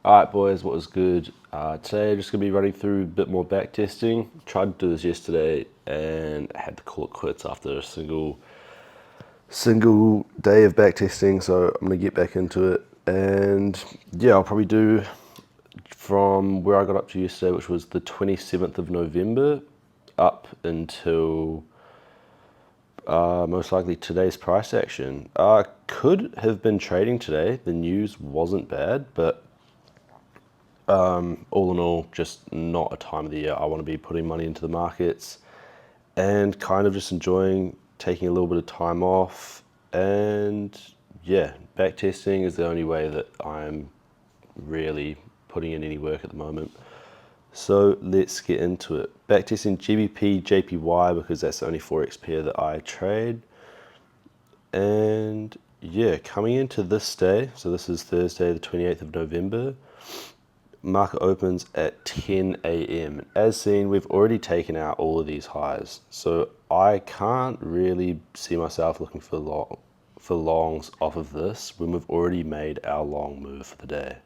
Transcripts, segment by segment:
Alright boys, what was good? Today just going to be running through a bit more back testing. Tried to do this yesterday and had to call it quits after a single day of back testing, so I'm going to get back into it. And yeah, I'll probably do from where I got up to yesterday, which was the 27th of November, up until most likely today's price action. Could have been trading today. The news wasn't bad, but all in all, just not a time of the year I want to be putting money into the markets, and kind of just enjoying taking a little bit of time off. And yeah, back testing is the only way that I'm really putting in any work at the moment. So let's get into it. Backtesting GBP, JPY, because that's the only Forex pair that I trade. And yeah, coming into this day, so this is Thursday the 28th of November, market opens at 10 a.m. As seen, we've already taken out all of these highs, so I can't really see myself looking for longs off of this when we've already made our long move for the day.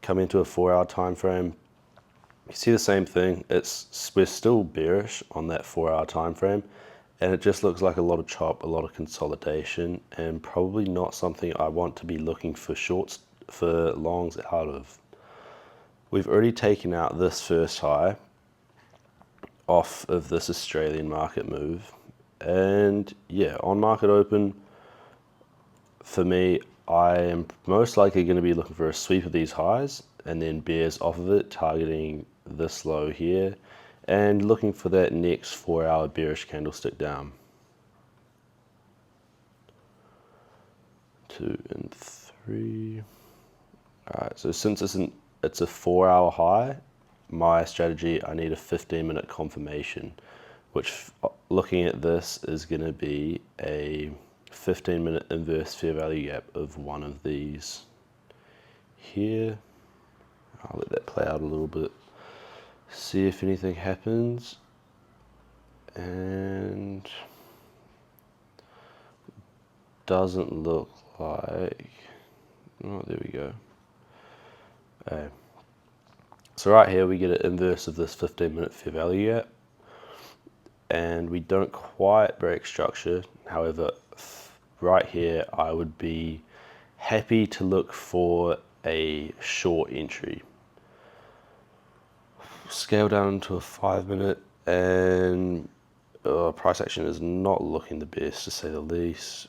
Come into a 4-hour time frame, you see the same thing. We're still bearish on that 4-hour time frame, and it just looks like a lot of chop, a lot of consolidation, and probably not something I want to be looking for longs out of. We've already taken out this first high off of this Australian market move. And yeah, on market open, for me, I am most likely going to be looking for a sweep of these highs and then bears off of it, targeting this low here and looking for that next 4-hour bearish candlestick down. 2 and 3. All right, so since it's a 4-hour high, my strategy, I need a 15-minute confirmation, which, looking at this, is going to be a 15-minute inverse fair value gap of one of these here. I'll let that play out a little bit, see if anything happens. And doesn't look like, oh, there we go. So right here we get an inverse of this 15-minute fair value gap, and we don't quite break structure. However, right here I would be happy to look for a short entry. Scale down to a 5-minute, and price action is not looking the best, to say the least.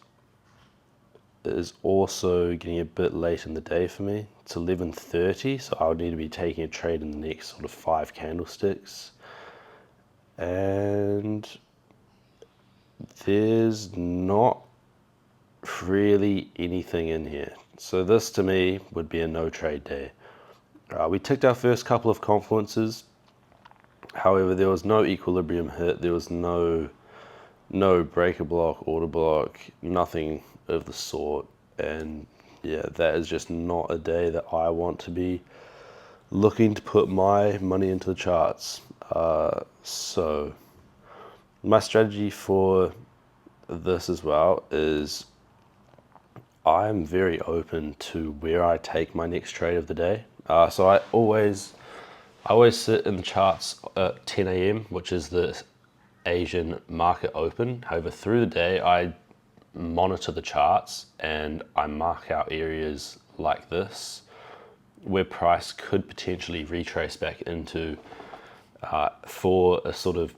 It is also getting a bit late in the day for me. It's 11:30, so I would need to be taking a trade in the next sort of 5 candlesticks. And there's not really anything in here. So this to me would be a no trade day. We ticked our first couple of confluences. However, there was no equilibrium hit. There was no breaker block, order block, nothing of the sort. And yeah, that is just not a day that I want to be looking to put my money into the charts. So my strategy for this as well is I'm very open to where I take my next trade of the day. So I always sit in the charts at 10 a.m., which is the Asian market open. However, through the day, I monitor the charts and I mark out areas like this where price could potentially retrace back into for a sort of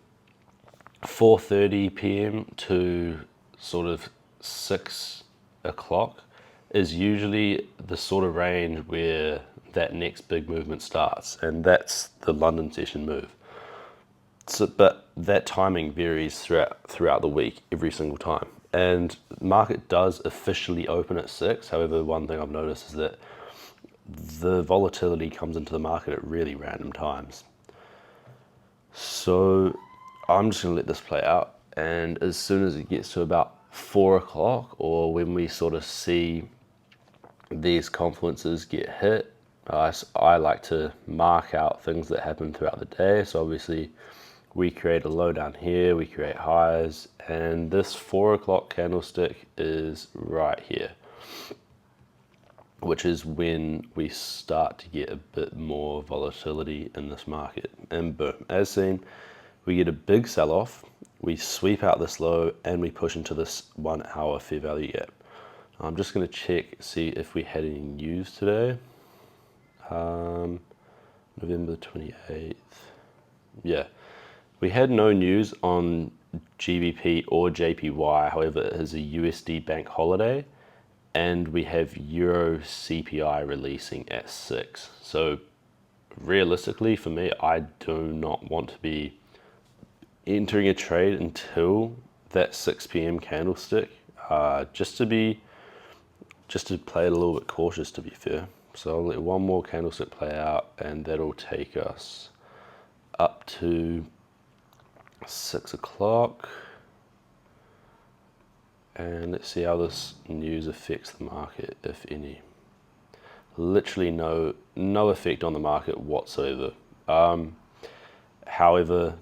4:30 p.m. to sort of 6 o'clock is usually the sort of range where that next big movement starts, and that's the London session move. So, but that timing varies throughout the week every single time. And the market does officially open at 6. However, one thing I've noticed is that the volatility comes into the market at really random times. So I'm just going to let this play out. And as soon as it gets to about 4 o'clock, or when we sort of see these confluences get hit, I like to mark out things that happen throughout the day. So obviously we create a low down here, we create highs, and this 4 o'clock candlestick is right here. which is when we start to get a bit more volatility in this market. And boom, as seen, we get a big sell-off, we sweep out this low, and we push into this 1 hour fair value gap. I'm just going to check, see if we had any news today. November 28th. Yeah, we had no news on GBP or JPY, however, it is a USD bank holiday, and we have Euro CPI releasing at 6. So realistically, for me, I do not want to be entering a trade until that 6 p.m. candlestick, just to play it a little bit cautious, to be fair. So I'll let one more candlestick play out, and that'll take us up to 6 o'clock. And let's see how this news affects the market, if any. Literally no effect on the market whatsoever. However,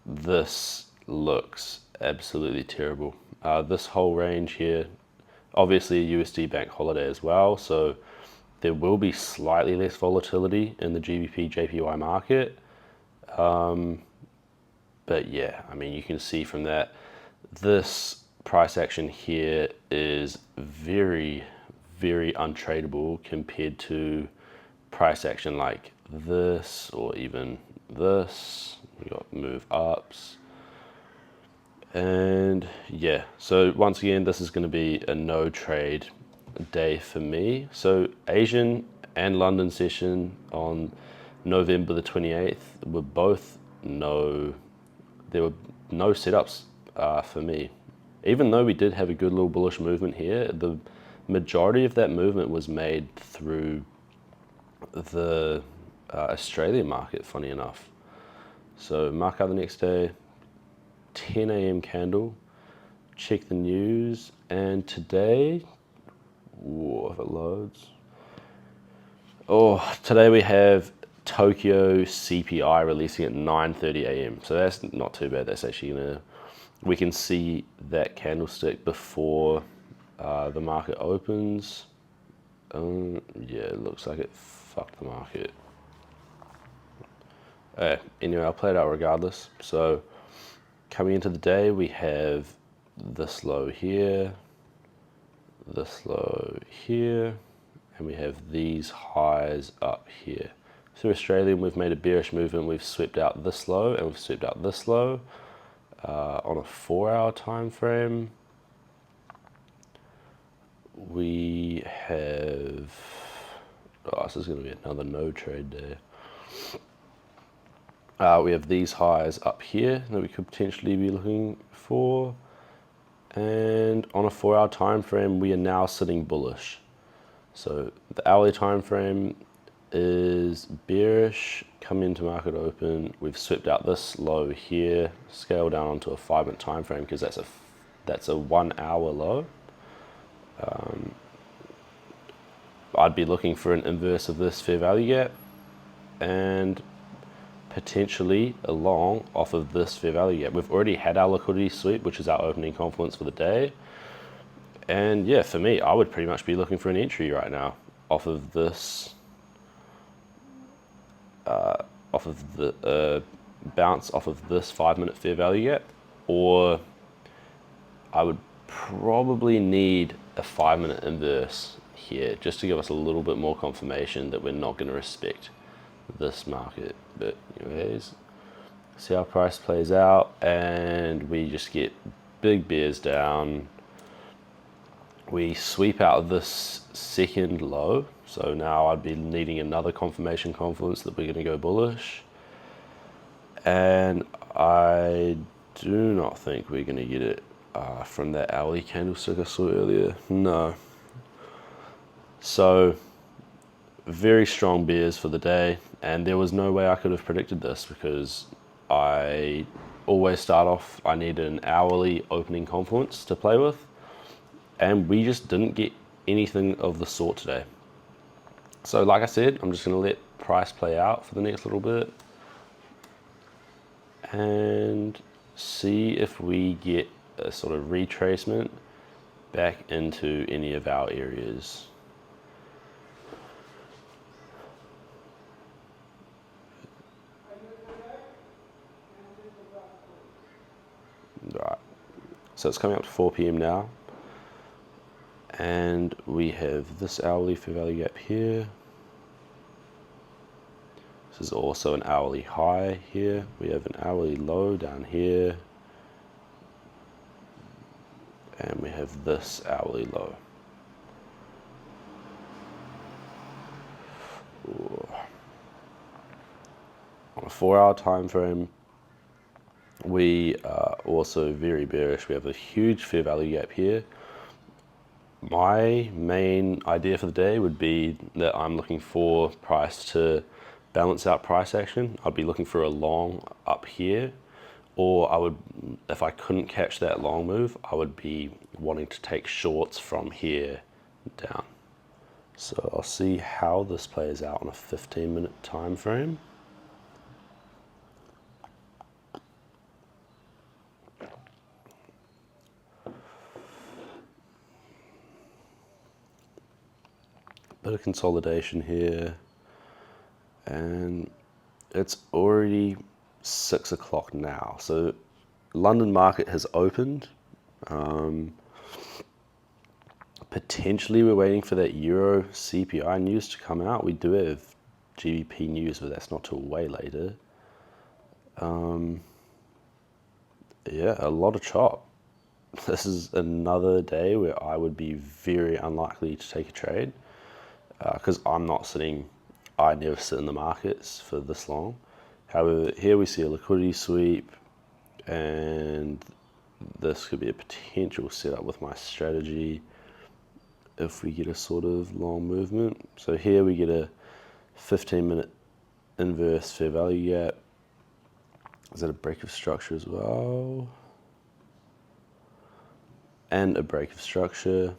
this looks absolutely terrible. This whole range here, obviously a USD bank holiday as well, so there will be slightly less volatility in the GBP JPY market. But yeah, I mean, you can see from that, this price action here is very, very untradeable compared to price action like this, or even this. We got move ups. And yeah, so once again, this is going to be a no trade day for me. So Asian and London session on November the 28th were both there were no setups for me. Even though we did have a good little bullish movement here, the majority of that movement was made through the Australian market, funny enough. So mark out the next day, 10 a.m. candle, check the news, and today, if it loads. Today we have Tokyo CPI releasing at 9:30 a.m. So that's not too bad. That's actually we can see that candlestick before the market opens. Yeah, it looks like it fucked the market. Anyway, I'll play it out regardless. So coming into the day, we have this low here, this low here, and we have these highs up here. So Australian, we've made a bearish movement. We've swept out this low, and we've swept out this low on a 4-hour time frame. We have, this is going to be another no trade day. We have these highs up here that we could potentially be looking for, and on a 4-hour time frame, we are now sitting bullish. So the hourly time frame is bearish. Come into market open, we've swept out this low here, scale down onto a 5-minute time frame because that's a 1-hour low. I'd be looking for an inverse of this fair value gap, and potentially a long off of this fair value gap. We've already had our liquidity sweep, which is our opening confluence for the day. And yeah, for me, I would pretty much be looking for an entry right now off of this, bounce off of this 5-minute fair value gap, or I would probably need a 5-minute inverse here just to give us a little bit more confirmation that we're not going to respect this market. But anyways, see how price plays out, and we just get big bears down. We sweep out this second low, so now I'd be needing another confirmation confluence that we're going to go bullish, and I do not think we're going to get it from that hourly candlestick I saw earlier. No. So very strong bears for the day, and there was no way I could have predicted this because I always start off, I need an hourly opening confluence to play with, and we just didn't get anything of the sort today. So like I said, I'm just going to let price play out for the next little bit and see if we get a sort of retracement back into any of our areas. So it's coming up to 4 p.m. now. And we have this hourly fair value gap here. This is also an hourly high here. We have an hourly low down here. And we have this hourly low. Ooh. On a 4-hour time frame, we are also very bearish. We have a huge fair value gap here. My main idea for the day would be that I'm looking for price to balance out price action. I'd be looking for a long up here, or I would, if I couldn't catch that long move, I would be wanting to take shorts from here down. So I'll see how this plays out on a 15-minute time frame. Bit of consolidation here, and it's already 6 o'clock now. So London market has opened. Potentially we're waiting for that Euro CPI news to come out. We do have GBP news, but that's not till way later. Yeah, a lot of chop. This is another day where I would be very unlikely to take a trade, because I never sit in the markets for this long. However, here we see a liquidity sweep, and this could be a potential setup with my strategy if we get a sort of long movement. So here we get a 15-minute inverse fair value gap. Is that a break of structure as well? And a break of structure.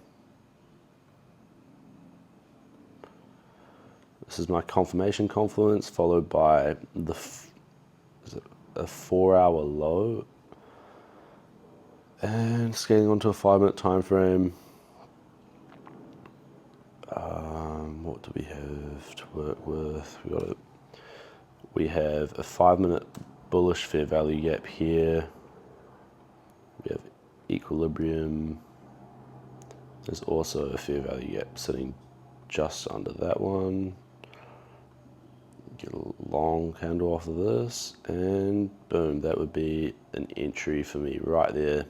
This is my confirmation confluence, followed by the a 4-hour low, and scaling onto a 5-minute time frame. What do we have to work with? We have a 5-minute bullish fair value gap here. We have equilibrium. There's also a fair value gap sitting just under that one. Get a long candle off of this, and boom, that would be an entry for me right there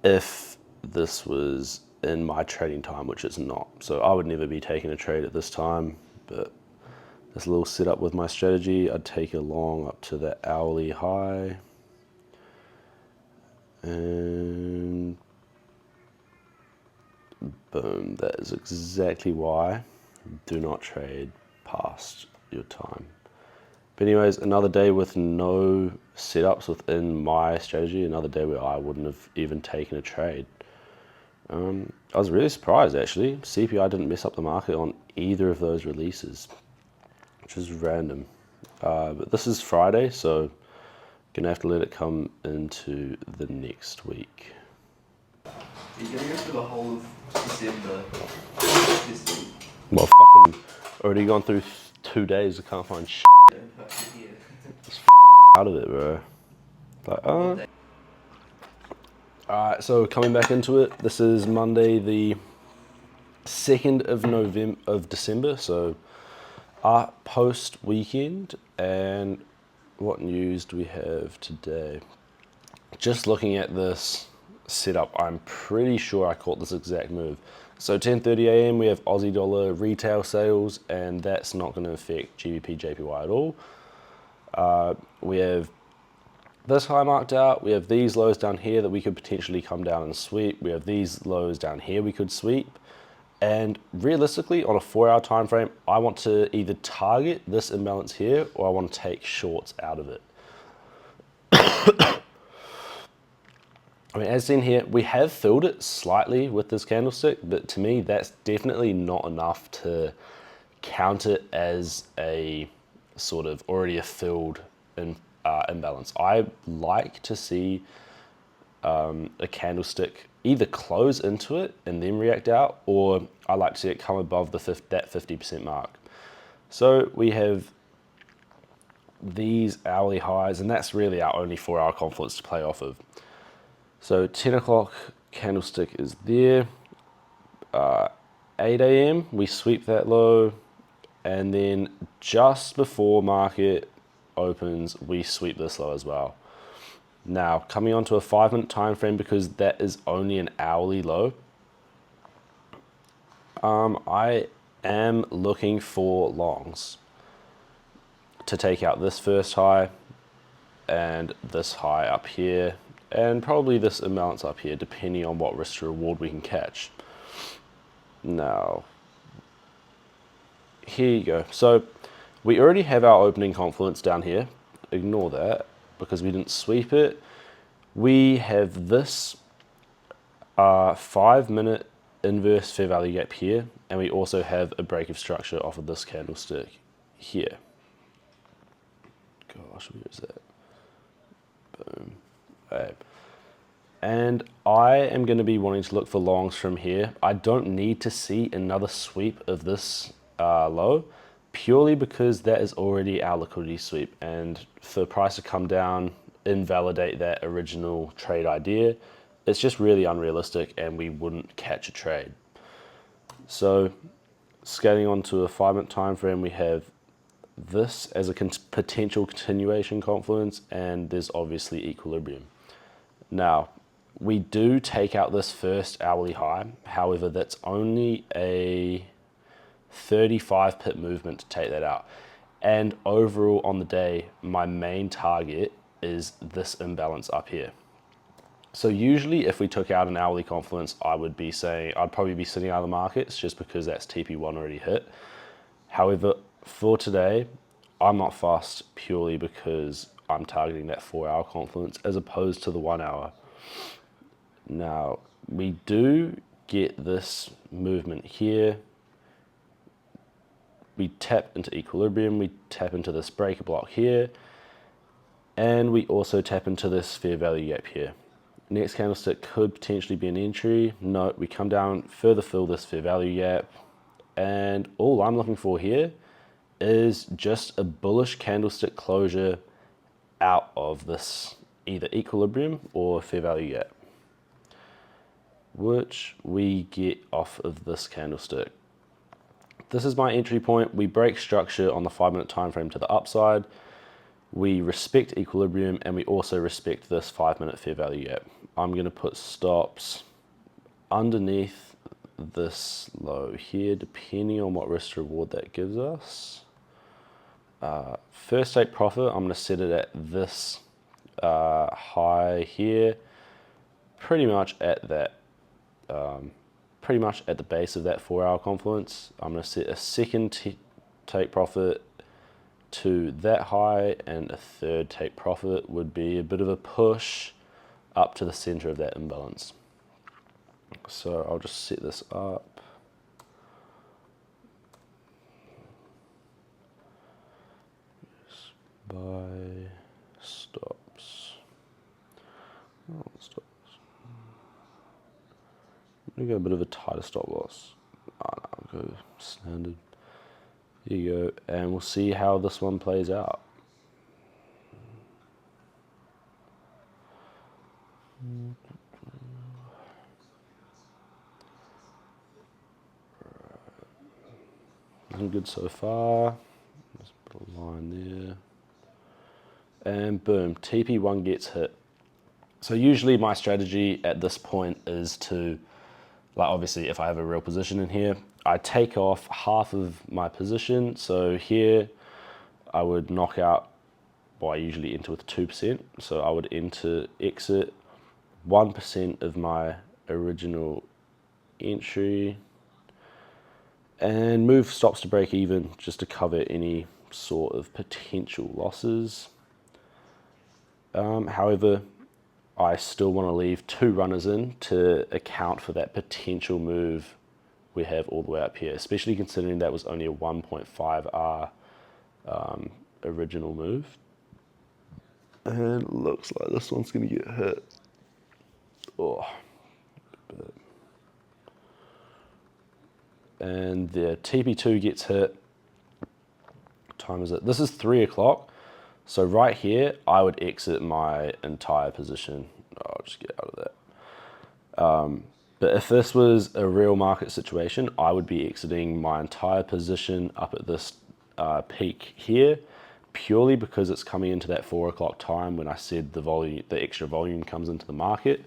if this was in my trading time, which it's not. So I would never be taking a trade at this time, but this little setup with my strategy, I'd take a long up to that hourly high, and boom, that is exactly why do not trade past your time. But anyways, another day with no setups within my strategy, another day where I wouldn't have even taken a trade. I was really surprised actually. CPI didn't mess up the market on either of those releases, which is random. But this is Friday, so gonna have to let it come into the next week. You're gonna go through the whole of December this week. Well, fucking already gone through 2 days. I can't find shit. Just fucking out of it, bro. Like, Alright, so coming back into it, this is Monday the 2nd of December, so post weekend. And what news do we have today? Just looking at this setup, I'm pretty sure I caught this exact move. So 10:30 a.m. we have Aussie dollar retail sales, and that's not going to affect GBP JPY at all. We have this high marked out. We have these lows down here that we could potentially come down and sweep. We have these lows down here we could sweep. And realistically, on a 4-hour time frame, I want to either target this imbalance here, or I want to take shorts out of it. I mean, as seen here, we have filled it slightly with this candlestick, but to me, that's definitely not enough to count it as a sort of already a filled imbalance. I like to see a candlestick either close into it and then react out, or I like to see it come above that 50% mark. So we have these hourly highs, and that's really our only 4-hour confluence to play off of. So 10 o'clock candlestick is there. 8 a.m. we sweep that low, and then just before market opens we sweep this low as well. Now coming on to a 5-minute time frame, because that is only an hourly low, I am looking for longs to take out this first high and this high up here, and probably this imbalance up here, depending on what risk to reward we can catch. Now, here you go. So we already have our opening confluence down here. Ignore that because we didn't sweep it. We have this 5-minute inverse fair value gap here, and we also have a break of structure off of this candlestick here. Gosh, where is that? Boom. Okay. And I am going to be wanting to look for longs from here. I don't need to see another sweep of this low, purely because that is already our liquidity sweep, and for the price to come down, invalidate that original trade idea, it's just really unrealistic and we wouldn't catch a trade. So scaling onto a 5-minute time frame, we have this as a potential continuation confluence, and there's obviously equilibrium. Now, we do take out this first hourly high. However, that's only a 35 pip movement to take that out. And overall on the day, my main target is this imbalance up here. So usually if we took out an hourly confluence, I would be saying, I'd probably be sitting out of the markets just because that's TP1 already hit. However, for today, I'm not fussed purely because I'm targeting that 4-hour confluence as opposed to the 1 hour. Now, we do get this movement here. We tap into equilibrium, we tap into this breaker block here, and we also tap into this fair value gap here. Next candlestick could potentially be an entry. No, we come down, further fill this fair value gap, and all I'm looking for here is just a bullish candlestick closure out of this either equilibrium or fair value gap, which we get off of this candlestick. This is my entry point. We break structure on the 5-minute time frame to the upside. We respect equilibrium, and we also respect this 5-minute fair value gap. I'm going to put stops underneath this low here, depending on what risk to reward that gives us. First take profit, I'm going to set it at this high here, pretty much at that, pretty much at the base of that 4-hour confluence. I'm going to set a second take profit to that high, and a third take profit would be a bit of a push up to the center of that imbalance. So I'll just set this up. Buy stops. Oh, stops. I'm gonna go a bit of a tighter stop loss. No, I'll go standard. Here you go, and we'll see how this one plays out. Looking good so far. Just put a line there. And boom, TP1 gets hit. So usually my strategy at this point is to, like, obviously if I have a real position in here, I take off half of my position. So here I would knock out, well, I usually enter with 2%. So I would exit 1% of my original entry and move stops to break even just to cover any sort of potential losses. However, I still want to leave 2 runners in to account for that potential move we have all the way up here, especially considering that was only a 1.5R original move. And it looks like this one's going to get hit. Oh. And the TP2 gets hit. What time is it? This is 3 o'clock. So right here, I would exit my entire position. I'll just get out of that. But if this was a real market situation, I would be exiting my entire position up at this peak here, purely because it's coming into that 4 o'clock time when I said the extra volume comes into the market.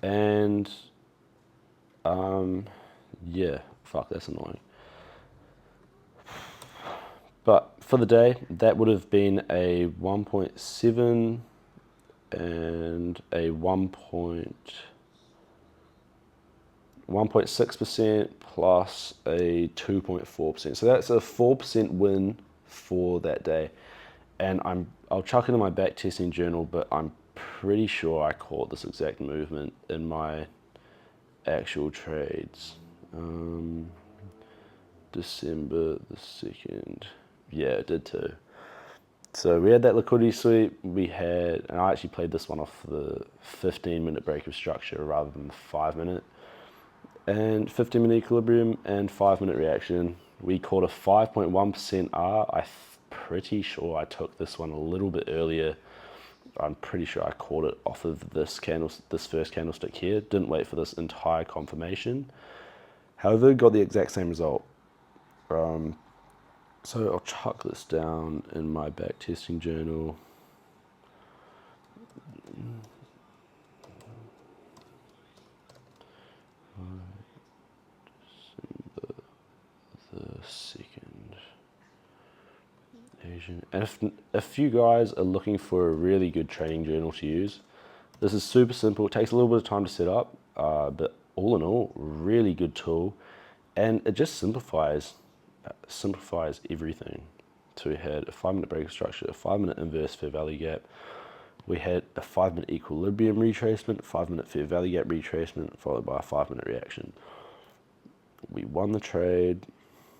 And yeah, fuck, that's annoying. But for the day, that would have been a 1.7 and a 1.6% plus a 2.4%. So that's a 4% win for that day. And I'll chuck it in my backtesting journal, but I'm pretty sure I caught this exact movement in my actual trades. December the 2nd. Yeah, it did too. So we had that liquidity sweep. We had, and I actually played this one off the 15-minute break of structure rather than the 5-minute. And 15-minute equilibrium and 5-minute reaction. We caught a 5.1% R. I'm pretty sure I took this one a little bit earlier. I'm pretty sure I caught it off of this first candlestick here. Didn't wait for this entire confirmation. However, got the exact same result. So I'll chuck this down in my backtesting journal. December the 2nd. Asian. And if you guys are looking for a really good trading journal to use, this is super simple. It takes a little bit of time to set up, but all in all, really good tool, and it just simplifies everything. So we had a 5-minute break of structure, a 5-minute inverse fair value gap. We had a 5-minute equilibrium retracement, 5-minute fair value gap retracement, followed by a 5-minute reaction. We won the trade.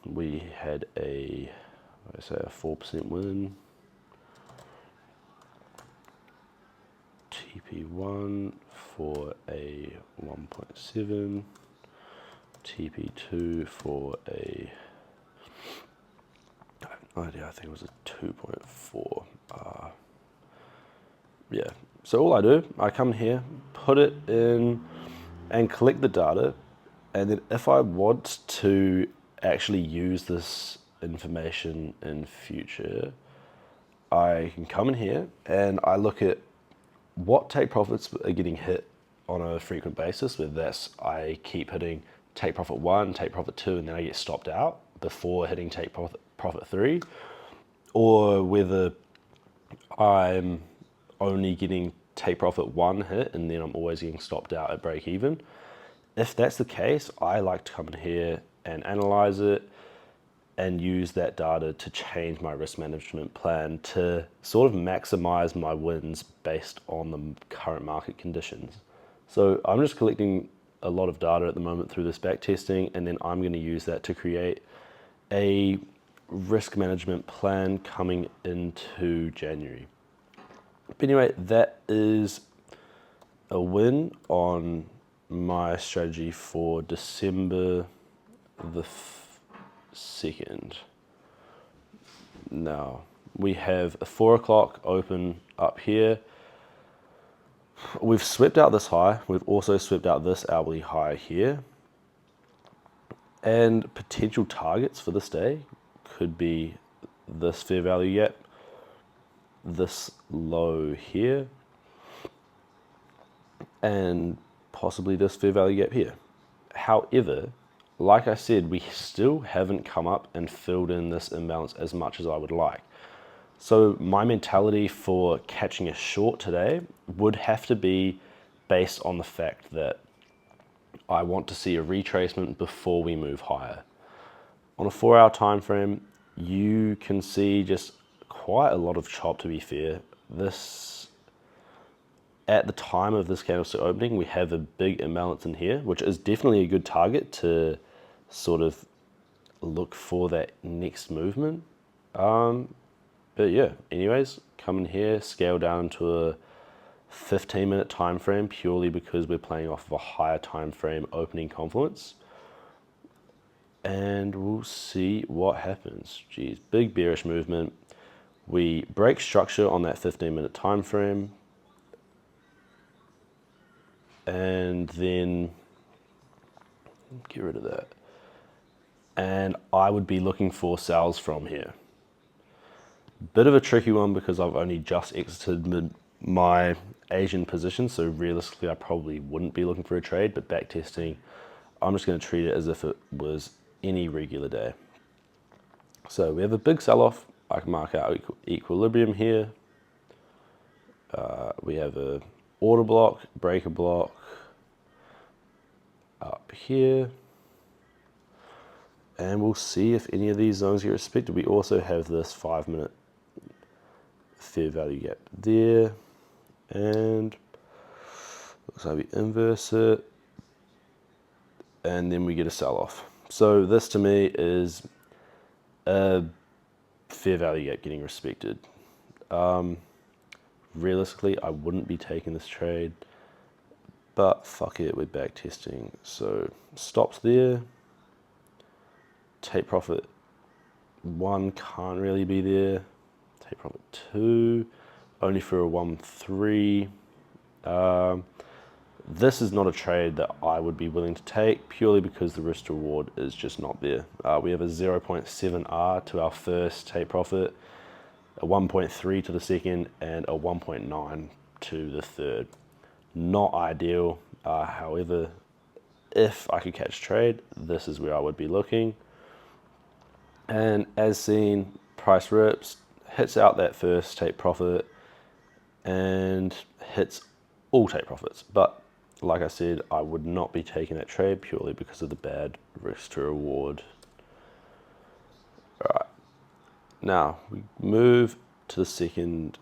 We had a 4% win. TP1 for a 1.7. TP2 for a, I have no idea, I think it was a 2.4. Yeah, so all I do, I come here, put it in and collect the data, and then if I want to actually use this information in future, I can come in here and I look at what take profits are getting hit on a frequent basis, whether that's I keep hitting take profit 1, take profit 2, and then I get stopped out before hitting take profit 3, or whether I'm only getting take profit 1 hit and then I'm always getting stopped out at break even. If that's the case, I like to come in here and analyze it and use that data to change my risk management plan to sort of maximize my wins based on the current market conditions. So I'm just collecting a lot of data at the moment through this back testing, and then I'm going to use that to create a risk management plan coming into January. But anyway, that is a win on my strategy for December the 2nd. Now, we have a 4 o'clock open up here. We've swept out this high. We've also swept out this hourly high here. And potential targets for this day could be this fair value gap, this low here, and possibly this fair value gap here. However, like I said, we still haven't come up and filled in this imbalance as much as I would like. So my mentality for catching a short today would have to be based on the fact that I want to see a retracement before we move higher. On a 4-hour time frame, you can see just quite a lot of chop, to be fair. This, at the time of this candlestick opening, we have a big imbalance in here, which is definitely a good target to sort of look for that next movement. But yeah, anyways, come in here, scale down to a 15-minute time frame purely because we're playing off of a higher time frame opening confluence. And we'll see what happens. Geez, big bearish movement. We break structure on that 15-minute time frame. and then get rid of that. And I would be looking for sells from here. Bit of a tricky one because I've only just exited my Asian position, so realistically I probably wouldn't be looking for a trade, but backtesting, I'm just going to treat it as if it was any regular day. So we have a big sell-off. I can mark out equilibrium here. We have a order block, breaker block up here. And we'll see if any of these zones get respected. We also have this 5-minute fair value gap there. And looks like we inverse it. And then we get a sell-off. So this to me is a fair value gap getting respected. Realistically, I wouldn't be taking this trade, but fuck it, we're back testing. So stops there. Take profit 1 can't really be there. Take profit 2, only for a 1-3. This is not a trade that I would be willing to take purely because the risk to reward is just not there. We have a 0.7R to our first take profit, a 1.3 to the second, and a 1.9 to the third. Not ideal. However, if I could catch trade, this is where I would be looking. And as seen, price rips, hits out that first take profit, and hits all take profits. But like I said, I would not be taking that trade purely because of the bad risk to reward. All right. Now we move to the second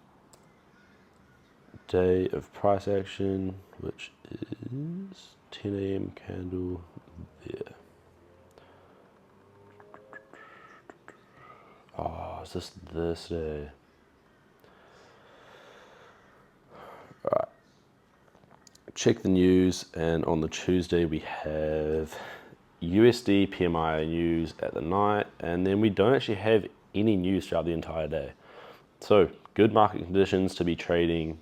day of price action, which is 10 a.m. candle there. Oh, is this day? All right. Check the news, and on the Tuesday we have USD PMI news at the night, and then we don't actually have any news throughout the entire day. So good market conditions to be trading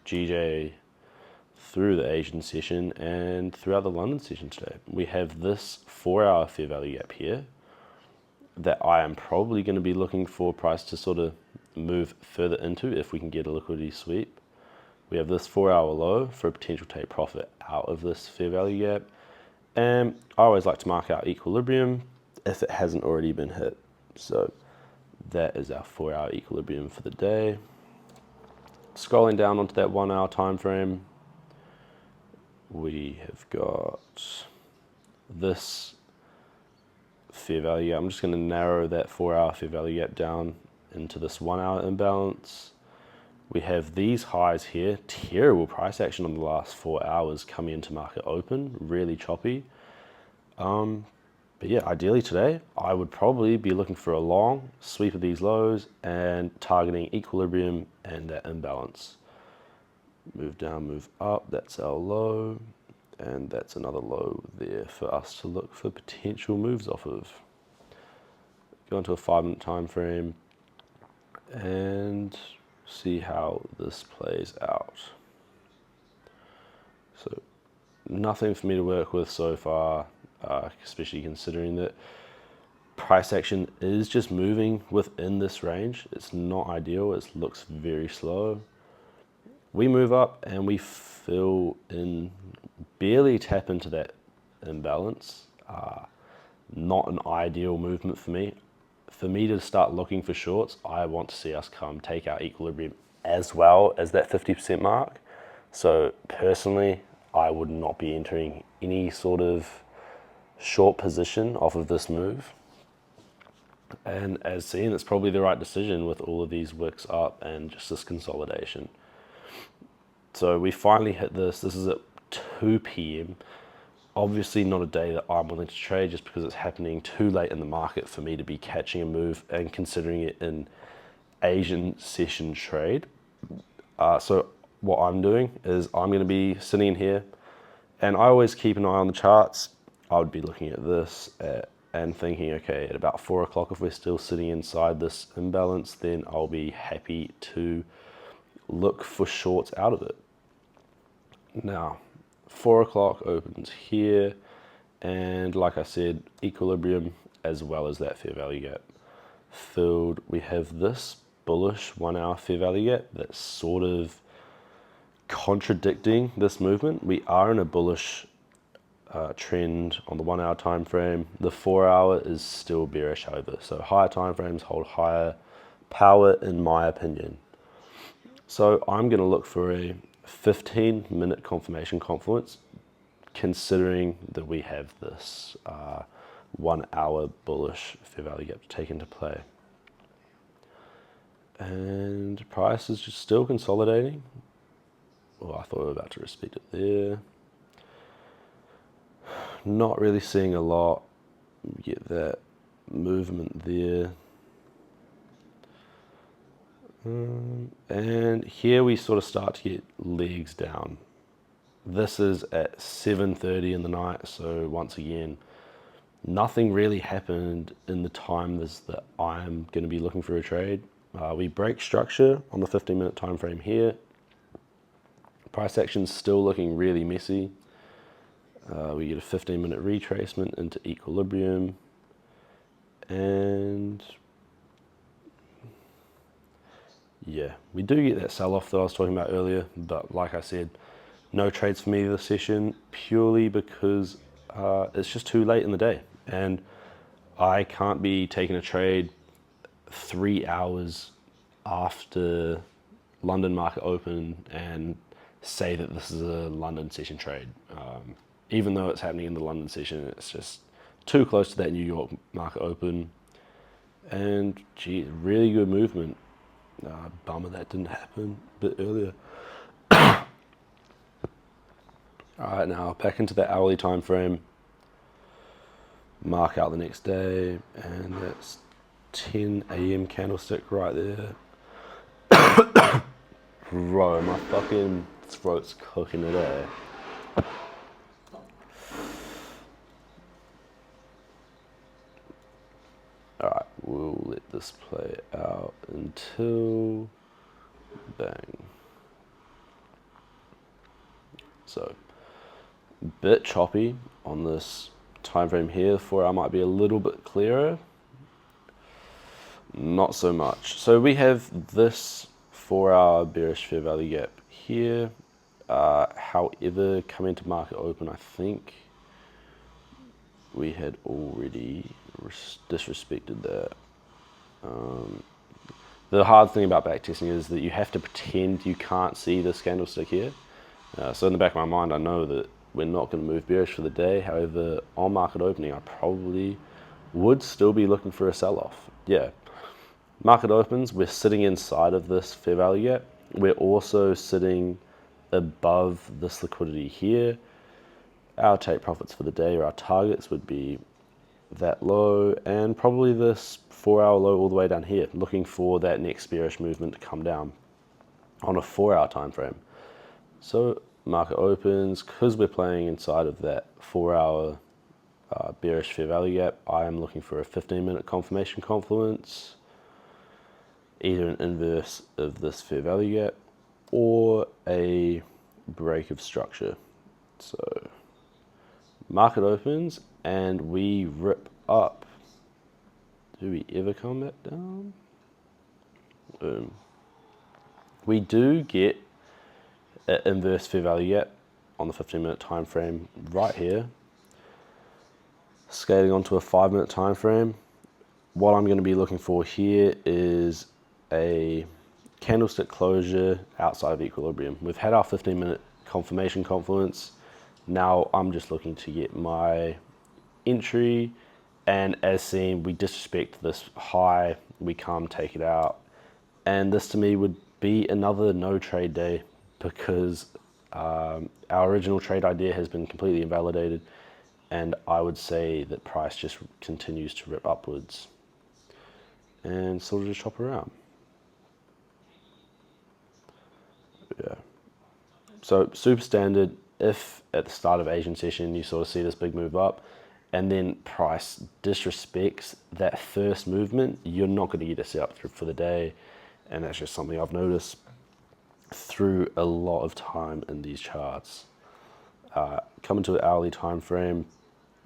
GJ through the Asian session and throughout the London session today. We have this 4-hour fair value gap here that I am probably going to be looking for price to sort of move further into if we can get a liquidity sweep. We have this 4-hour low for a potential take profit out of this fair value gap. And I always like to mark out equilibrium if it hasn't already been hit. So that is our 4-hour equilibrium for the day. Scrolling down onto that 1-hour time frame, we have got this fair value. I'm just going to narrow that 4-hour fair value gap down into this 1-hour imbalance. We have these highs here, terrible price action on the last 4 hours coming into market open, really choppy. But yeah, ideally today, I would probably be looking for a long sweep of these lows and targeting equilibrium and that imbalance. Move down, move up, that's our low, and that's another low there for us to look for potential moves off of. Go into a 5-minute time frame and see how this plays out. So nothing for me to work with so far, especially considering that price action is just moving within this range. It's not ideal, it looks very slow. We move up and we fill in, barely tap into that imbalance. Not an ideal movement for me. For me to start looking for shorts, I want to see us come take our equilibrium as well as that 50% mark. So personally, I would not be entering any sort of short position off of this move. And as seen, it's probably the right decision with all of these wicks up and just this consolidation. So we finally hit this. This is at 2 p.m. Obviously not a day that I'm willing to trade just because it's happening too late in the market for me to be catching a move and considering it an Asian session trade. So what I'm doing is I'm going to be sitting in here, and I always keep an eye on the charts. I would be looking at this and thinking, okay, at about 4 o'clock, if we're still sitting inside this imbalance, then I'll be happy to look for shorts out of it. Now, 4 o'clock opens here, and like I said, equilibrium as well as that fair value gap filled. We have this bullish 1 hour fair value gap that's sort of contradicting this movement. We are in a bullish trend on the 1 hour time frame. The 4 hour is still bearish, however, so higher time frames hold higher power in my opinion. So I'm going to look for a 15-minute confirmation confluence, considering that we have this 1 hour bullish fair value gap to take into play. And price is just still consolidating. Oh, I thought we were about to respect it there. Not really seeing a lot. Get that movement there. And here we sort of start to get legs down. This is at 7:30 in the night, so once again, nothing really happened in the time that I'm going to be looking for a trade. We break structure on the 15-minute time frame here. Price action's still looking really messy. We get a 15-minute retracement into equilibrium, and yeah, we do get that sell-off that I was talking about earlier, but like I said, no trades for me this session, purely because it's just too late in the day, and I can't be taking a trade 3 hours after London market open and say that this is a London session trade. Even though it's happening in the London session, it's just too close to that New York market open. And gee, really good movement. Bummer that didn't happen a bit earlier. All right, now back into the hourly time frame. Mark out the next day, and that's 10 a.m. candlestick right there. Bro, my fucking throat's cooking today. Alright, we'll let this play out until bang. So, bit choppy on this time frame here. 4 hour might be a little bit clearer. Not so much. So we have this 4 hour bearish fair value gap here. However, coming to market open, I think we had already disrespected that. The hard thing about backtesting is that you have to pretend you can't see this candlestick here. So in the back of my mind, I know that we're not going to move bearish for the day. However, on market opening, I probably would still be looking for a sell-off. Yeah, market opens, we're sitting inside of this fair value gap. We're also sitting above this liquidity here. Our take profits for the day, or our targets, would be that low and probably this 4 hour low all the way down here, looking for that next bearish movement to come down on a 4 hour time frame. So market opens, because we're playing inside of that 4 hour bearish fair value gap, I am looking for a 15-minute confirmation confluence, either an inverse of this fair value gap or a break of structure. So market opens and we rip up. Do we ever come back down? Boom. We do get an inverse fair value gap on the 15-minute time frame right here. Scaling onto a 5-minute time frame. What I'm going to be looking for here is a candlestick closure outside of equilibrium. We've had our 15-minute confirmation confluence. Now I'm just looking to get my entry, and as seen, we disrespect this high, we come take it out, and this to me would be another no trade day, because our original trade idea has been completely invalidated, and I would say that price just continues to rip upwards and sort of just chop around. Yeah. So super standard, if at the start of Asian session you sort of see this big move up and then price disrespects that first movement, you're not going to get a setup for the day, and that's just something I've noticed. through a lot of time in these charts. Coming to the hourly time frame,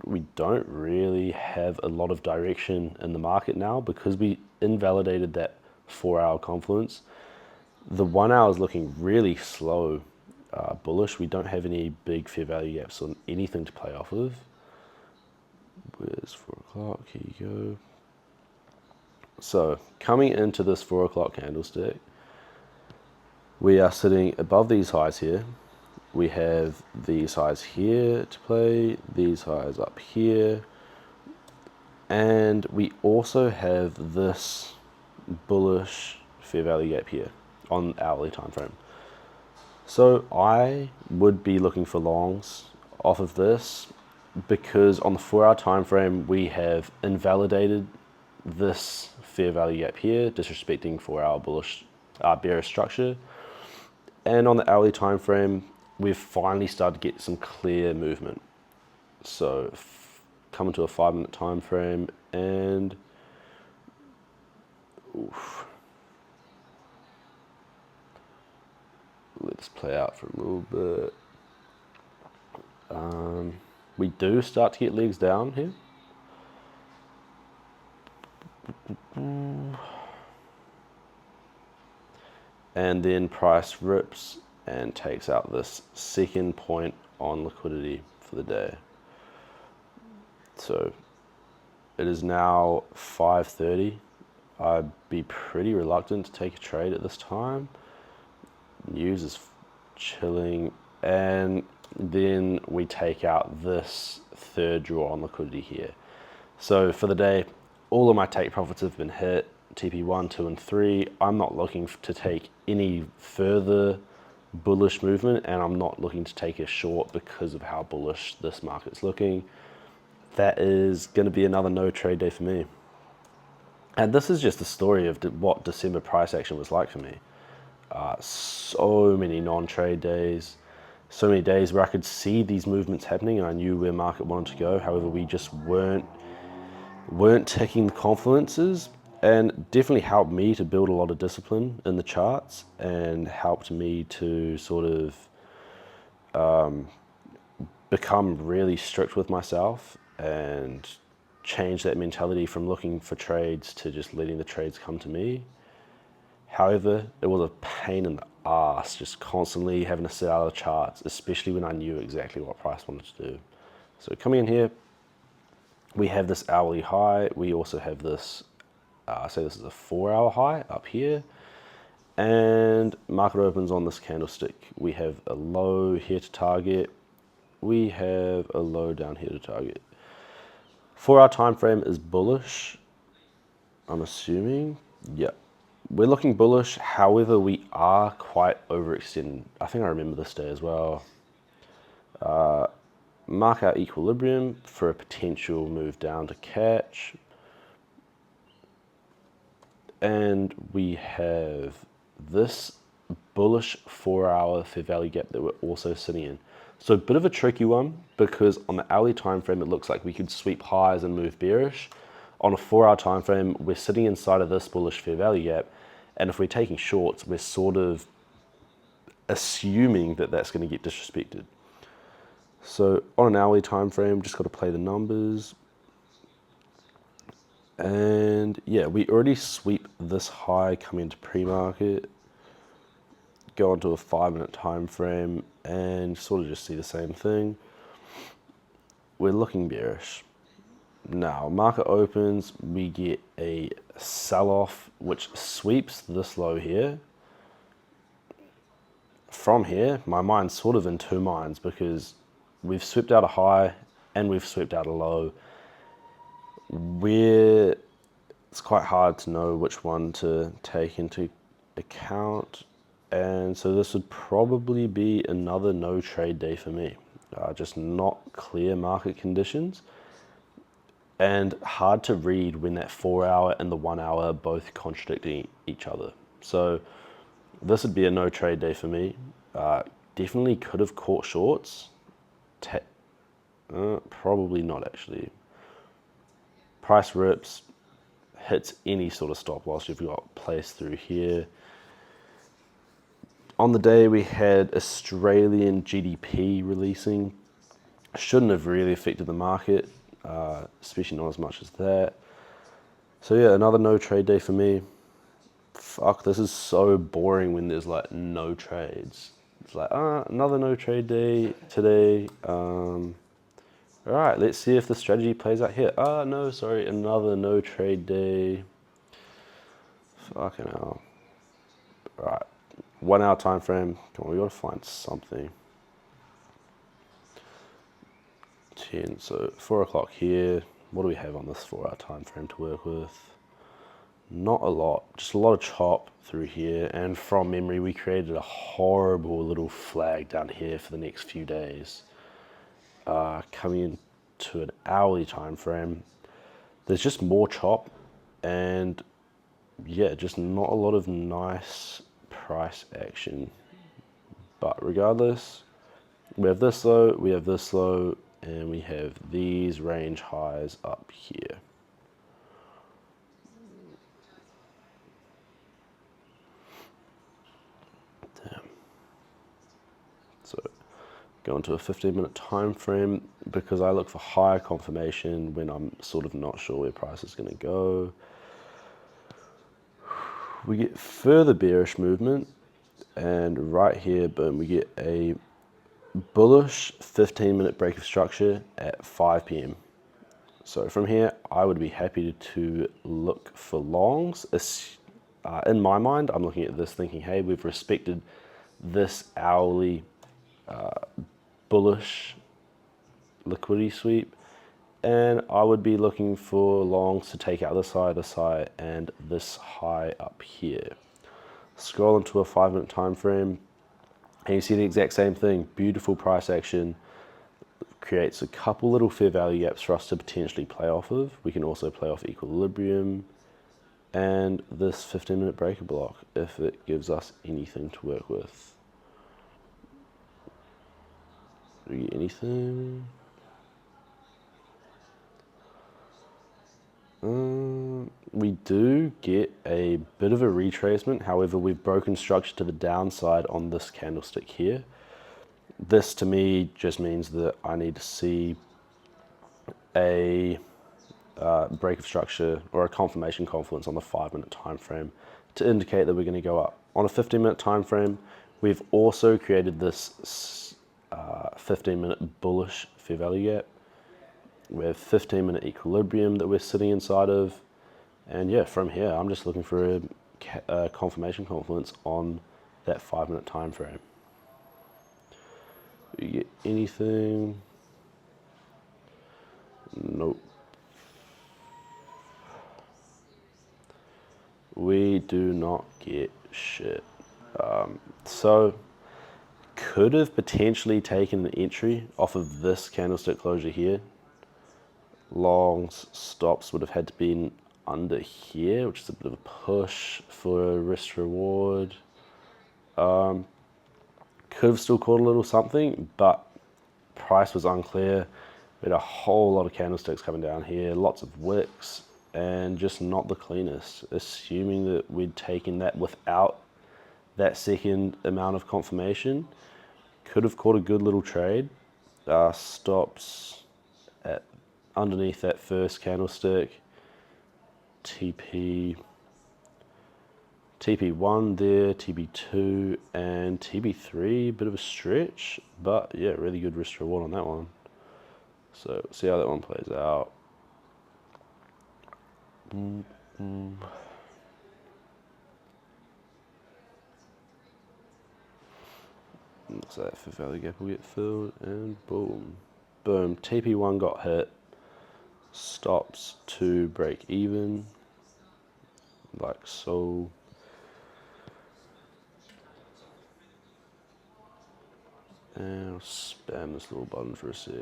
we don't really have a lot of direction in the market now because we invalidated that 4-hour confluence. The 1 hour is looking really slow, bullish. We don't have any big fair value gaps on anything to play off of. Where's 4 o'clock? Here you go. So coming into this 4 o'clock candlestick, we are sitting above these highs here. We have these highs here to play, these highs up here, and we also have this bullish fair value gap here on hourly time frame. So I would be looking for longs off of this because on the 4-hour time frame we have invalidated this fair value gap here, disrespecting 4-hour bullish bearish structure. And on the hourly time frame, we've finally started to get some clear movement. So coming to a 5-minute time frame, and oof, let's play out for a little bit. We do start to get legs down here. And then price rips and takes out this second point on liquidity for the day. So it is now 5:30. I'd be pretty reluctant to take a trade at this time. News is chilling, and then we take out this third draw on liquidity here. So for the day, all of my take profits have been hit. TP1, 2, and 3. I'm not looking to take any further bullish movement, and I'm not looking to take a short because of how bullish this market's looking. That is going to be another no trade day for me. And this is just the story of what December price action was like for me. So many non-trade days, so many days where I could see these movements happening and I knew where market wanted to go. However, we just weren't ticking the confluences, and definitely helped me to build a lot of discipline in the charts and helped me to sort of become really strict with myself and change that mentality from looking for trades to just letting the trades come to me. However, it was a pain in the ass just constantly having to sit out of the charts, especially when I knew exactly what price wanted to do. So coming in here, we have this hourly high. We also have this, say this is a 4-hour high up here. And market opens on this candlestick. We have a low here to target. We have a low down here to target. 4-hour time frame is bullish, I'm assuming. Yep. We're looking bullish, however, we are quite overextended. I think I remember this day as well. Mark our equilibrium for a potential move down to catch. And we have this bullish 4-hour fair value gap that we're also sitting in. So a bit of a tricky one because on the hourly time frame, it looks like we could sweep highs and move bearish. On a 4-hour time frame, we're sitting inside of this bullish fair value gap. And if we're taking shorts, we're sort of assuming that that's going to get disrespected. So on an hourly time frame, just got to play the numbers. And yeah, we already sweep this high coming into pre-market, go onto a 5-minute time frame and sort of just see the same thing. We're looking bearish. Now, market opens, we get a sell-off which sweeps this low here. From here, my mind's sort of in two minds because we've swept out a high and we've swept out a low. It's quite hard to know which one to take into account. And so this would probably be another no trade day for me. Just not clear market conditions. And hard to read when that 4-hour and the 1-hour are both contradicting each other. So this would be a no trade day for me. Definitely could have caught shorts. Probably not actually. Price rips, hits any sort of stop loss you've got placed through here. On the day we had Australian GDP releasing. Shouldn't have really affected the market, especially not as much as that. So yeah, another no trade day for me. Fuck, this is so boring when there's like no trades. It's like, another no trade day today. Alright, let's see if the strategy plays out here. No, sorry, another no trade day. Fucking hell. Alright, 1 hour time frame. Come on, we gotta find something. 10, so 4 o'clock here. What do we have on this 4 hour time frame to work with? Not a lot, just a lot of chop through here, and from memory we created a horrible little flag down here for the next few days. Coming into an hourly time frame, there's just more chop, and yeah, just not a lot of nice price action. But regardless, we have this low, we have this low, and we have these range highs up here. So go into a 15-minute time frame because I look for higher confirmation when I'm sort of not sure where price is going to go. We get further bearish movement, and right here, boom, we get a bullish 15-minute break of structure at 5 p.m. So from here, I would be happy to look for longs. In my mind, I'm looking at this thinking, hey, we've respected this hourly bullish liquidity sweep, and I would be looking for longs to take out this high, and this high up here. Scroll into a 5-minute time frame, and you see the exact same thing. Beautiful price action, creates a couple little fair value gaps for us to potentially play off of. We can also play off equilibrium and this 15-minute breaker block if it gives us anything to work with. Do we get anything? We do get a bit of a retracement. However, we've broken structure to the downside on this candlestick here. This to me just means that I need to see a break of structure or a confirmation confluence on the 5-minute time frame to indicate that we're going to go up. On a 15-minute time frame, we've also created this 15-minute bullish fair value gap. We have 15-minute equilibrium that we're sitting inside of, and yeah, from here I'm just looking for a confirmation confluence on that 5-minute time frame. Do you get anything? Nope. We do not get shit. So could have potentially taken an entry off of this candlestick closure here. Longs stops would have had to be under here, which is a bit of a push for a risk reward. Could have still caught a little something, but price was unclear. We had a whole lot of candlesticks coming down here, lots of wicks, and just not the cleanest. Assuming that we'd taken that without that second amount of confirmation, could have caught a good little trade. Stops at underneath that first candlestick, TP1 there, TP2, and TP3, bit of a stretch, but yeah, really good risk reward on that one. So see how that one plays out. Looks like that fair value gap will get filled, and boom. Boom, TP1 got hit. Stops to break even, like so. And I'll spam this little button for a sec.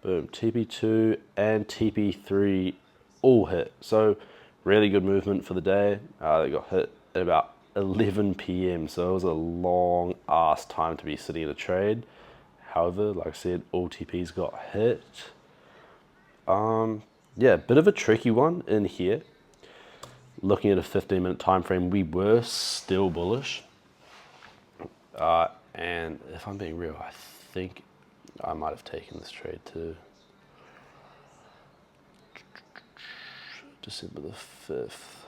Boom, TP2 and TP3 all hit. So really good movement for the day. They got hit at about 11 p.m. So it was a long ass time to be sitting in a trade. However, like I said, all TPs got hit. Yeah, bit of a tricky one in here. Looking at a 15-minute time frame, we were still bullish. And if I'm being real, I think I might have taken this trade to December the 5th.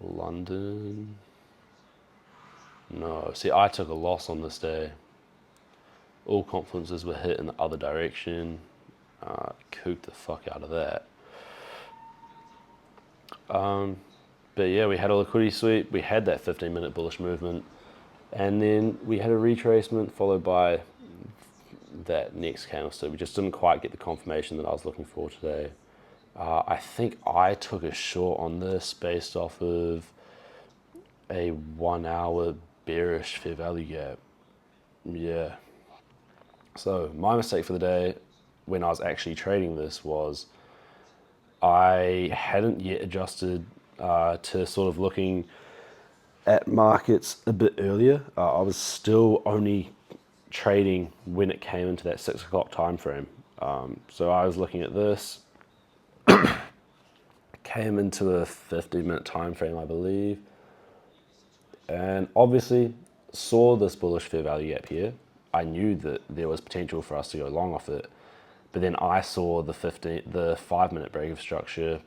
London. No, see, I took a loss on this day. All conferences were hit in the other direction. Cooked the fuck out of that. But yeah, we had a liquidity sweep. We had that 15-minute bullish movement. And then we had a retracement followed by that next candlestick. We just didn't quite get the confirmation that I was looking for today. I think I took a short on this based off of a 1 hour bearish fair value gap. Yeah. So my mistake for the day when I was actually trading this was I hadn't yet adjusted to sort of looking at markets a bit earlier. I was still only trading when it came into that 6 o'clock time frame. So I was looking at this, came into a 50-minute time frame, I believe, and obviously saw this bullish fair value gap here. I knew that there was potential for us to go long off it, but then I saw the 5-minute break of structure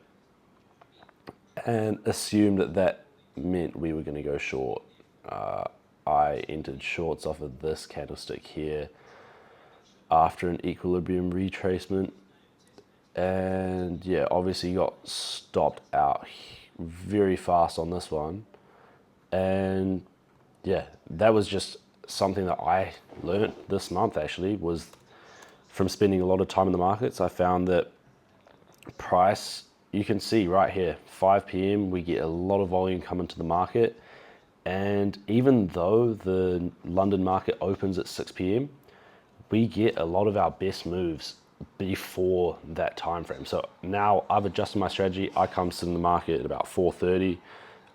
and assumed that that meant we were going to go short. I entered shorts off of this candlestick here after an equilibrium retracement, and yeah, obviously got stopped out very fast on this one. And yeah, that was just something that I learned this month actually, was from spending a lot of time in the markets. I found that price, you can see right here, 5 p.m. we get a lot of volume coming to the market, and even though the London market opens at 6 p.m, we get a lot of our best moves before that time frame. So now I've adjusted my strategy. I come sit in the market at about 4:30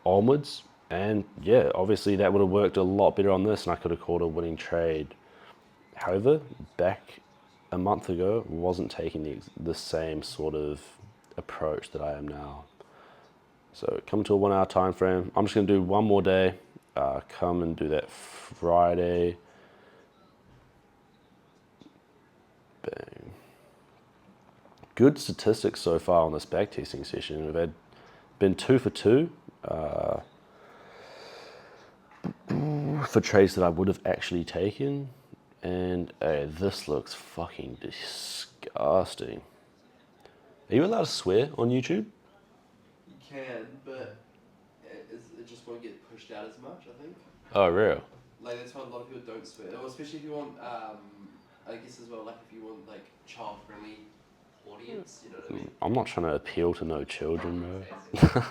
onwards, and yeah, obviously that would have worked a lot better on this and I could have called a winning trade. However, back a month ago, wasn't taking the same sort of approach that I am now. So come to a 1 hour time frame. I'm just going to do one more day. Come and do that Friday. Bang. Good statistics so far on this backtesting session. We've been 2 for 2 for trades that I would have actually taken. And this looks fucking disgusting. Are you allowed to swear on YouTube? You can, but it just won't get pushed out as much, I think. Oh, real? Like, that's why a lot of people don't swear. Or especially if you want, I guess as well, like if you want like child-friendly audience, you know what I mean? I'm not trying to appeal to no children, bro.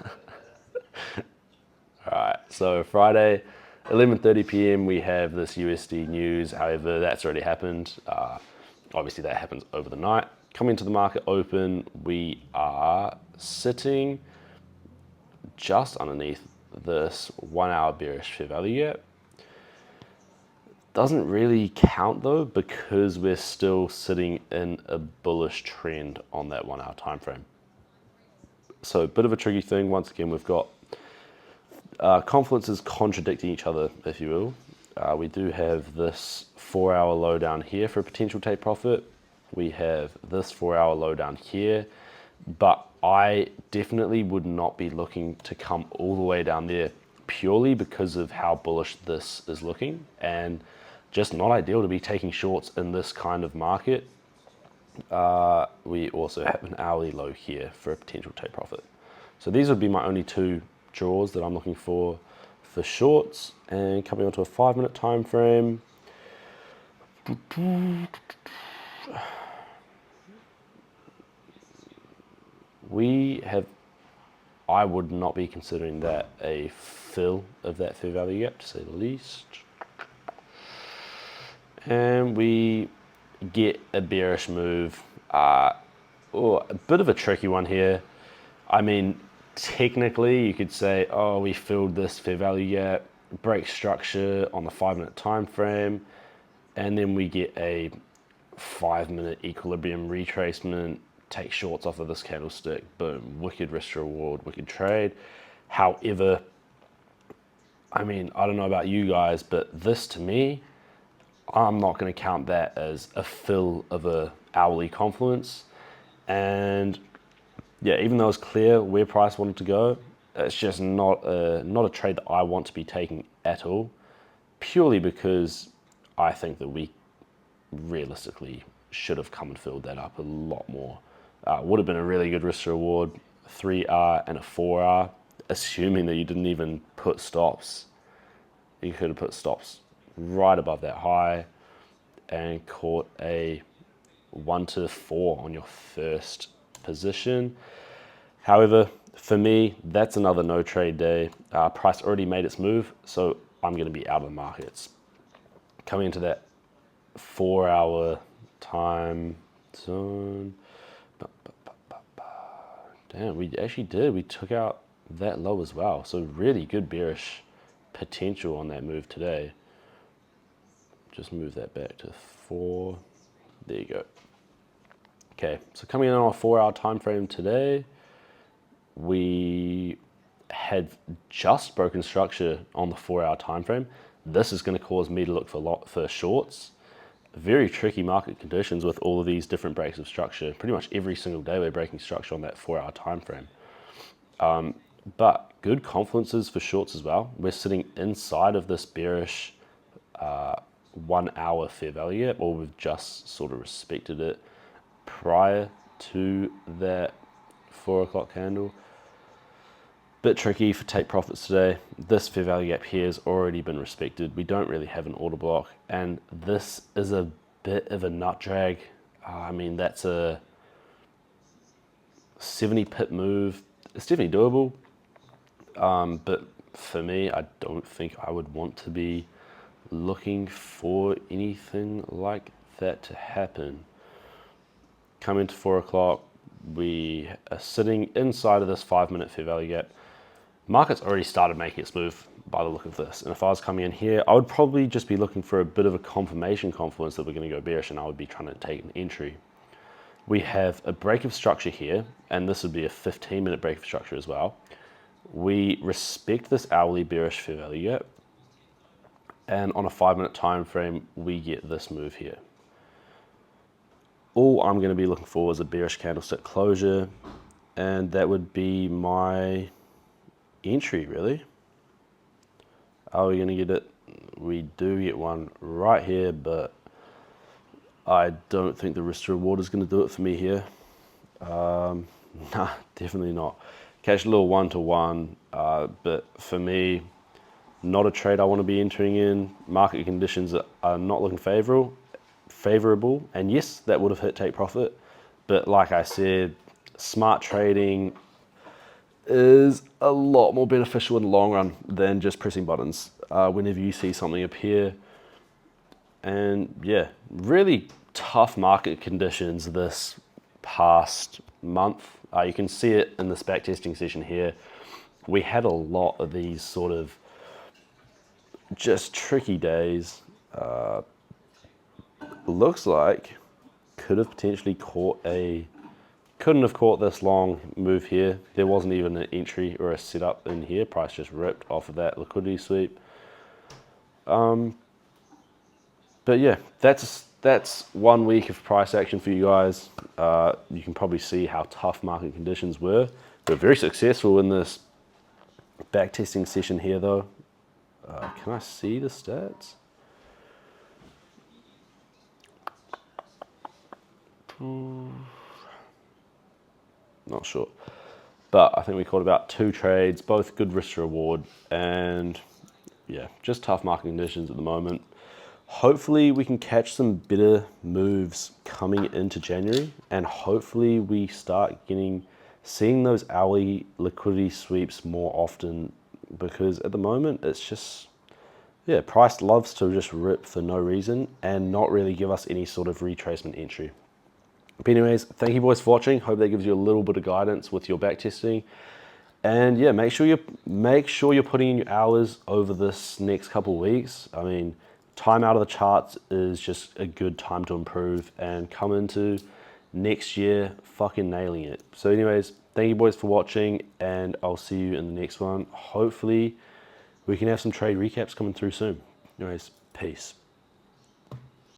Alright, so Friday, 11:30 p.m. we have this USD news. However, that's already happened. Obviously that happens over the night. Coming to the market open, we are sitting just underneath this 1 hour bearish fair value gap. Doesn't really count though, because we're still sitting in a bullish trend on that 1 hour time frame. So a bit of a tricky thing. Once again, we've got confluences contradicting each other, if you will. We do have this 4 hour low down here for a potential take profit. We have this 4 hour low down here, but I definitely would not be looking to come all the way down there purely because of how bullish this is looking, and just not ideal to be taking shorts in this kind of market. We also have an hourly low here for a potential take profit. So these would be my only two draws that I'm looking for shorts. And coming onto a 5-minute time frame, I would not be considering that a fill of that fair value gap, to say the least. And we get a bearish move, or a bit of a tricky one here. I mean, technically you could say, oh, we filled this fair value gap, break structure on the 5-minute time frame, and then we get a 5-minute equilibrium retracement, take shorts off of this candlestick, boom, wicked risk reward, wicked trade. However, I mean, I don't know about you guys, but this to me, I'm not going to count that as a fill of a hourly confluence. And yeah, even though it's clear where price wanted to go, it's just not a trade that I want to be taking at all, purely because I think that we realistically should have come and filled that up a lot more. Would have been a really good risk to reward, 3R and a 4R, assuming that you didn't even put stops. You could have put stops right above that high and caught a 1 to 4 on your first position. However, for me, that's another no trade day. Price already made its move, so I'm going to be out of the markets. Coming into that 4-hour time zone. Damn, we actually did. We took out that low as well. So really good bearish potential on that move today. Just move that back to 4. There you go. Okay, so coming in on a 4-hour time frame today, we had just broken structure on the 4-hour time frame. This is going to cause me to look for shorts. Very tricky market conditions with all of these different breaks of structure. Pretty much every single day we're breaking structure on that 4-hour time frame. But good confluences for shorts as well. We're sitting inside of this bearish 1-hour fair value gap, or we've just sort of respected it prior to that 4 o'clock candle. Bit tricky for take profits today. This fair value gap here has already been respected. We don't really have an order block, and this is a bit of a nut drag. I mean, that's a 70 pip move. It's definitely doable, but for me, I don't think I would want to be looking for anything like that to happen. Come into 4 o'clock, we are sitting inside of this 5-minute fair value gap. Market's already started making its move by the look of this. And if I was coming in here, I would probably just be looking for a bit of a confirmation confluence that we're going to go bearish, and I would be trying to take an entry. We have a break of structure here, and this would be a 15-minute break of structure as well. We respect this hourly bearish fair value gap, and on a 5-minute time frame, we get this move here. All I'm going to be looking for is a bearish candlestick closure, and that would be my entry, really. Are we going to get it? We do get one right here, but I don't think the risk to reward is going to do it for me here. Nah, definitely not. Catch a little 1-to-1, but for me, not a trade I want to be entering in. Market conditions are not looking favorable, and yes, that would have hit take profit, but like I said, smart trading is a lot more beneficial in the long run than just pressing buttons. Whenever you see something appear, and yeah, really tough market conditions this past month. You can see it in this backtesting session here. We had a lot of these sort of just tricky days. Looks like could have potentially couldn't have caught this long move here. There wasn't even an entry or a setup in here. Price just ripped off of that liquidity sweep. But yeah, that's 1 week of price action for you guys. You can probably see how tough market conditions were. We're very successful in this backtesting session here, though. Can I see the stats? Not sure. But I think we caught about 2 trades, both good risk to reward, and yeah, just tough market conditions at the moment. Hopefully we can catch some better moves coming into January, and hopefully we start seeing those hourly liquidity sweeps more often, because at the moment it's just, yeah, price loves to just rip for no reason and not really give us any sort of retracement entry. But anyways, thank you boys for watching. Hope that gives you a little bit of guidance with your backtesting. And yeah, make sure you're putting in your hours over this next couple of weeks. I mean, time out of the charts is just a good time to improve and come into next year fucking nailing it. So anyways, thank you boys for watching, and I'll see you in the next one. Hopefully we can have some trade recaps coming through soon. Anyways, peace.